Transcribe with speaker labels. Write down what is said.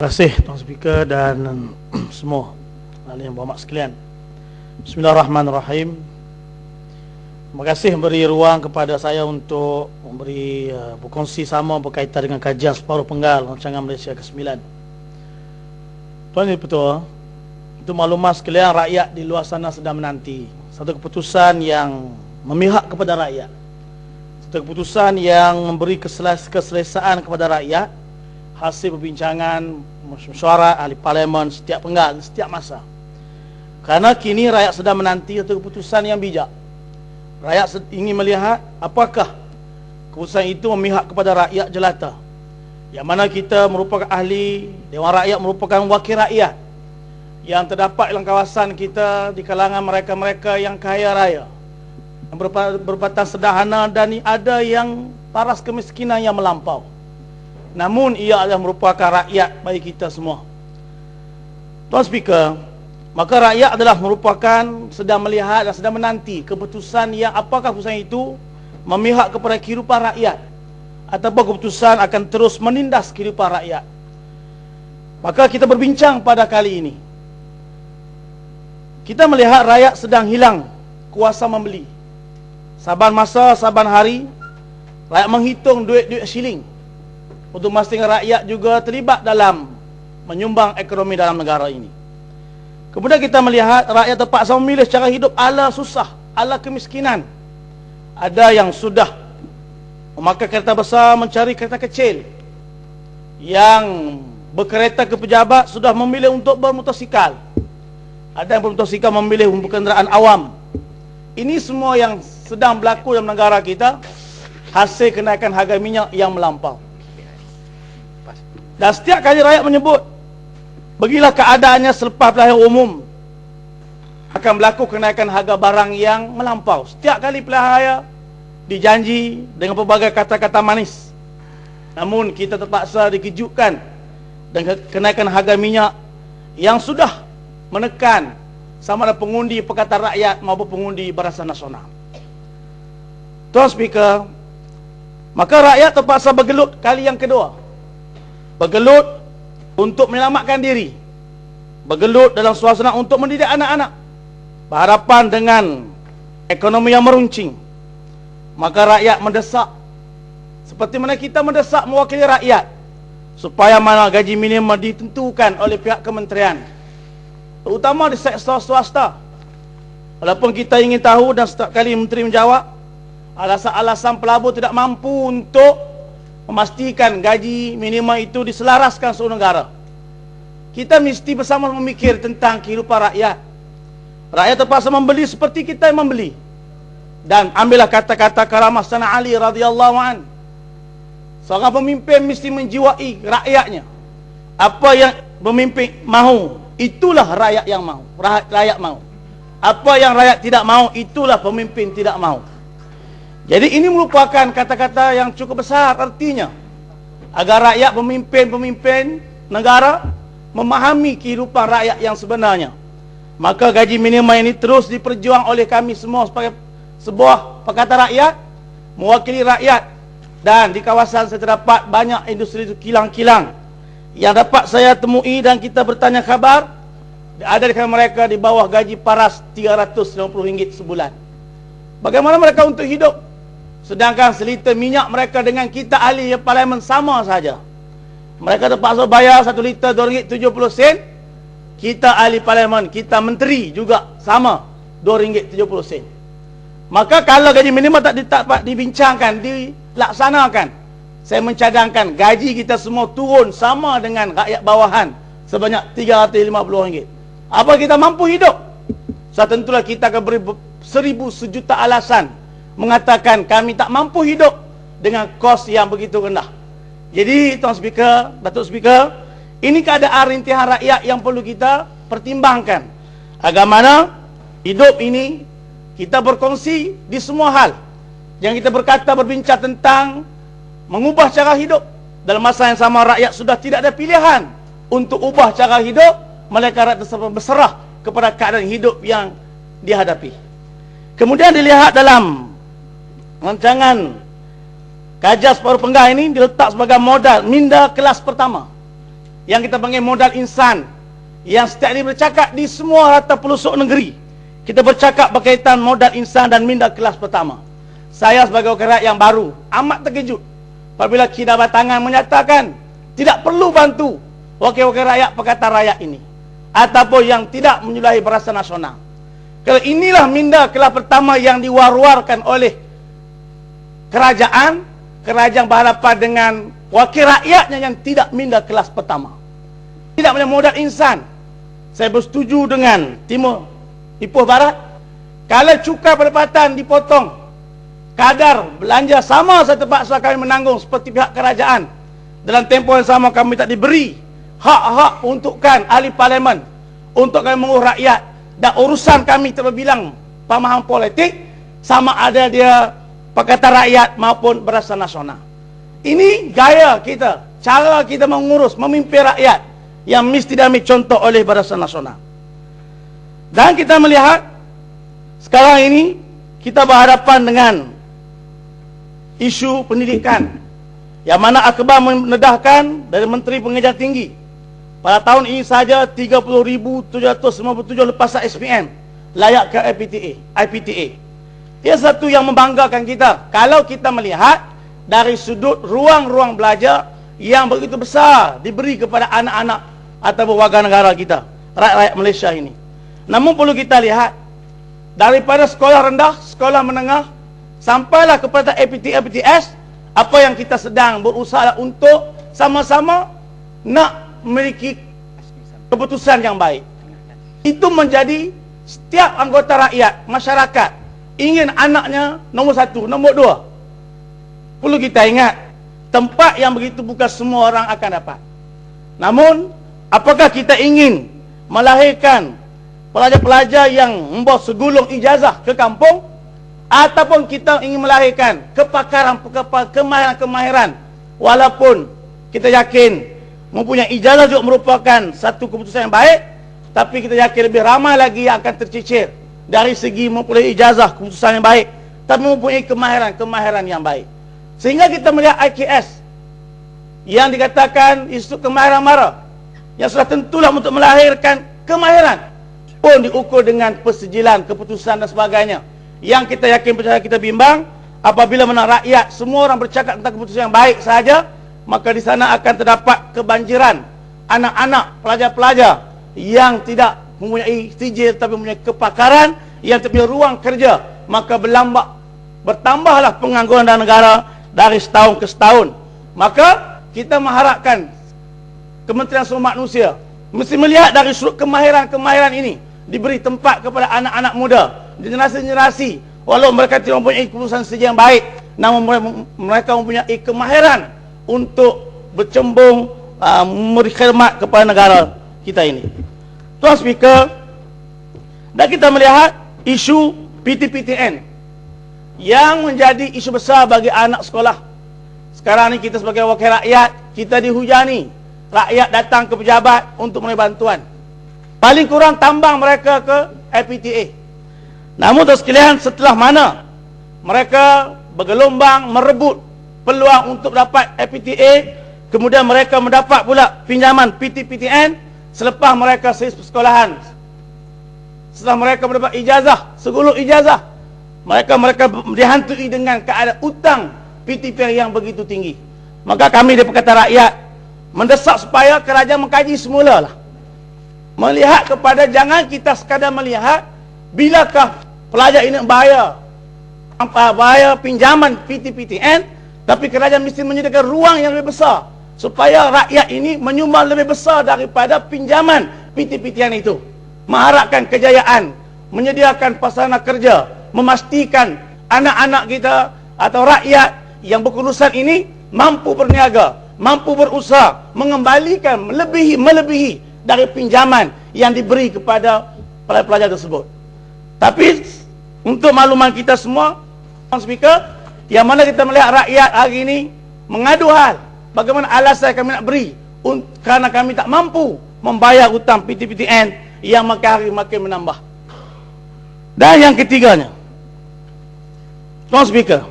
Speaker 1: Terima kasih Tuan Speaker dan semua ahli yang berhormat sekalian. Bismillahirrahmanirrahim. Terima kasih memberi ruang kepada saya untuk memberi berkongsi sama berkaitan dengan kajian separuh penggal rancangan Malaysia ke-9. Tuan Ibu Ketua, itu maklumat sekalian, rakyat di luar sana sedang menanti satu keputusan yang memihak kepada rakyat, satu keputusan yang memberi keselesaan kepada rakyat hasil perbincangan mesyuarat ahli parlimen setiap penggal, setiap masa. Kerana kini rakyat sedang menanti satu keputusan yang bijak. Rakyat ingin melihat apakah keputusan itu memihak kepada rakyat jelata, yang mana kita merupakan ahli, Dewan Rakyat merupakan wakil rakyat yang terdapat dalam kawasan kita di kalangan mereka-mereka yang kaya raya, yang berpatang sederhana, dan ada yang paras kemiskinan yang melampau. Namun ia adalah merupakan rakyat bagi kita semua. Tuan Speaker, maka rakyat adalah merupakan sedang melihat dan sedang menanti keputusan yang apakah keputusan itu memihak kepada kehidupan rakyat ataupun keputusan akan terus menindas kehidupan rakyat. Maka kita berbincang pada kali ini, kita melihat rakyat sedang hilang kuasa membeli. Saban masa, saban hari, rakyat menghitung duit-duit shilling untuk memastikan rakyat juga terlibat dalam menyumbang ekonomi dalam negara ini. Kemudian kita melihat rakyat terpaksa memilih cara hidup ala susah, ala kemiskinan. Ada yang sudah memakai kereta besar mencari kereta kecil, yang berkereta ke pejabat sudah memilih untuk bermotosikal, ada yang bermotosikal memilih kenderaan awam. Ini semua yang sedang berlaku dalam negara kita hasil kenaikan harga minyak yang melampau. Dan setiap kali rakyat menyebut beginilah keadaannya selepas pilihan umum, akan berlaku kenaikan harga barang yang melampau. Setiap kali pilihan raya dijanji dengan pelbagai kata-kata manis, namun kita terpaksa dikejutkan dengan kenaikan harga minyak yang sudah menekan sama ada pengundi Pakatan Rakyat maupun pengundi Barisan Nasional. Tuan Speaker, maka rakyat terpaksa bergelut kali yang kedua. Bergelut untuk menyelamatkan diri, bergelut dalam suasana untuk mendidik anak-anak, berhadapan dengan ekonomi yang meruncing. Maka rakyat mendesak, seperti mana kita mendesak mewakili rakyat, supaya mana gaji minimum ditentukan oleh pihak kementerian, terutama di sektor swasta. Walaupun kita ingin tahu dan setiap kali menteri menjawab, alasan-alasan pelabur tidak mampu untuk memastikan gaji minimum itu diselaraskan seluruh negara. Kita mesti bersama memikir tentang kehidupan rakyat. Rakyat terpaksa membeli seperti kita yang membeli. Dan ambillah kata-kata karamah Sayyidina Ali radhiyallahu an. Seorang pemimpin mesti menjiwai rakyatnya. Apa yang pemimpin mahu, itulah rakyat yang mahu. Rakyat mahu. Apa yang rakyat tidak mahu, itulah pemimpin tidak mahu. Jadi ini merupakan kata-kata yang cukup besar artinya, agar rakyat, pemimpin-pemimpin negara memahami kehidupan rakyat yang sebenarnya. Maka gaji minimum ini terus diperjuang oleh kami semua sebagai sebuah Pakatan Rakyat, mewakili rakyat. Dan di kawasan saya terdapat banyak industri kilang-kilang yang dapat saya temui dan kita bertanya khabar, ada di mereka di bawah gaji paras RM350 sebulan. Bagaimana mereka untuk hidup? Sedangkan seliter minyak mereka dengan kita ahli parlimen sama saja. Mereka terpaksa bayar 1 liter RM2.70. Kita ahli parlimen, kita menteri juga sama RM2.70. Maka kalau gaji minimum tak dapat dibincangkan, dilaksanakan, saya mencadangkan gaji kita semua turun sama dengan rakyat bawahan sebanyak RM350. Apa kita mampu hidup? Tentulah kita akan beri 1000 sejuta alasan mengatakan kami tak mampu hidup dengan kos yang begitu rendah. Jadi Tuan Speaker, Datuk Speaker, ini keadaan rintihan rakyat yang perlu kita pertimbangkan, agar mana hidup ini kita berkongsi di semua hal. Yang kita berbincang tentang mengubah cara hidup. Dalam masa yang sama rakyat sudah tidak ada pilihan untuk ubah cara hidup, mereka rakyat tersebut berserah kepada keadaan hidup yang dihadapi. Kemudian dilihat dalam rancangan kajian separuh penggal ini diletak sebagai modal minda kelas pertama. yang kita panggil modal insan, yang setiap ini bercakap di semua rata pelosok negeri. Kita bercakap berkaitan modal insan dan minda kelas pertama. Saya sebagai wakil rakyat yang baru amat terkejut apabila Kidabat Tangan menyatakan tidak perlu bantu wakil-wakil rakyat Pakatan Rakyat ini, ataupun yang tidak menyulahi Barisan Nasional. Kalau inilah minda kelas pertama yang diwar-warkan oleh kerajaan berhadapan dengan wakil rakyatnya yang tidak minda kelas pertama, tidak punya modal insan. Saya bersetuju dengan Ipoh Barat. Kalau cukai pendapatan dipotong, kadar belanja sama saya terpaksa kami menanggung seperti pihak kerajaan. Dalam tempoh yang sama kami tak diberi hak-hak untukkan ahli parlimen untuk kami mengurus rakyat. Dan urusan kami terbilang pemahaman politik, sama ada dia Pakatan Rakyat maupun Barisan Nasional. Ini gaya kita, cara kita mengurus, memimpin rakyat yang mesti diambil contoh oleh Barisan Nasional. Dan kita melihat sekarang ini kita berhadapan dengan isu pendidikan, yang mana Akbar menedahkan dari Menteri Pengajian Tinggi pada tahun ini saja 30,757 lepasan SPM layak ke IPTA. Ia satu yang membanggakan kita kalau kita melihat dari sudut ruang-ruang belajar yang begitu besar diberi kepada anak-anak atau warga negara kita, rakyat Malaysia ini. Namun perlu kita lihat daripada sekolah rendah, sekolah menengah sampailah kepada IPTS, apa yang kita sedang berusaha untuk sama-sama nak memiliki keputusan yang baik. Itu menjadi setiap anggota rakyat, masyarakat ingin anaknya nombor 1, nombor 2. Perlu kita ingat, tempat yang begitu bukan semua orang akan dapat. Namun, apakah kita ingin melahirkan pelajar-pelajar yang membawa segulung ijazah ke kampung, ataupun kita ingin melahirkan kemahiran-kemahiran walaupun kita yakin mempunyai ijazah juga merupakan satu keputusan yang baik, tapi kita yakin lebih ramai lagi yang akan tercicir dari segi mempunyai ijazah keputusan yang baik, tapi mempunyai kemahiran yang baik. Sehingga kita melihat IKS yang dikatakan isu kemahiran mara, yang sudah tentulah untuk melahirkan kemahiran, pun diukur dengan persejilan, keputusan dan sebagainya. Yang kita yakin percaya kita bimbang, apabila menang rakyat semua orang bercakap tentang keputusan yang baik sahaja, maka di sana akan terdapat kebanjiran anak-anak pelajar-pelajar yang tidak mempunyai sijil tapi mempunyai kepakaran, yang terpunya ruang kerja, maka bertambahlah pengangguran dalam negara dari setahun ke setahun. Maka kita mengharapkan Kementerian Sumber Manusia mesti melihat dari sudut kemahiran ini diberi tempat kepada anak-anak muda, generasi-generasi, walau mereka tidak mempunyai keputusan sijil yang baik, namun mereka mempunyai kemahiran untuk bercembung, memberi khidmat kepada negara kita ini. Tuan Speaker, dan kita melihat isu PTPTN yang menjadi isu besar bagi anak sekolah. Sekarang ini kita sebagai wakil rakyat, kita dihujani. Rakyat datang ke pejabat untuk menerima bantuan. Paling kurang tambang mereka ke IPTA. Namun tuan sekalian, setelah mana mereka bergelombang merebut peluang untuk dapat IPTA, kemudian mereka mendapat pula pinjaman PTPTN selepas mereka selesai persekolahan. Setelah mereka mendapat ijazah, segulung ijazah, mereka dihantui dengan keadaan utang PTPTN yang begitu tinggi. Maka kami di Pakatan Rakyat mendesak supaya kerajaan mengkaji semula lah. Melihat kepada, jangan kita sekadar melihat bilakah pelajar ini bayar pinjaman PTPTN, tapi kerajaan mesti menyediakan ruang yang lebih besar supaya rakyat ini menyumbang lebih besar daripada pinjaman PTPTN itu. Mengharapkan kejayaan, menyediakan pasaran kerja, memastikan anak-anak kita atau rakyat yang berkelulusan ini mampu berniaga, mampu berusaha, mengembalikan melebihi dari pinjaman yang diberi kepada pelajar tersebut. Tapi untuk makluman kita semua, Tuan Speaker, yang mana kita melihat rakyat hari ini mengadu hal, bagaimana alasan kami nak beri kerana kami tak mampu membayar hutang PTPTN yang makin hari makin menambah. Dan yang ketiganya, Tuan Speaker,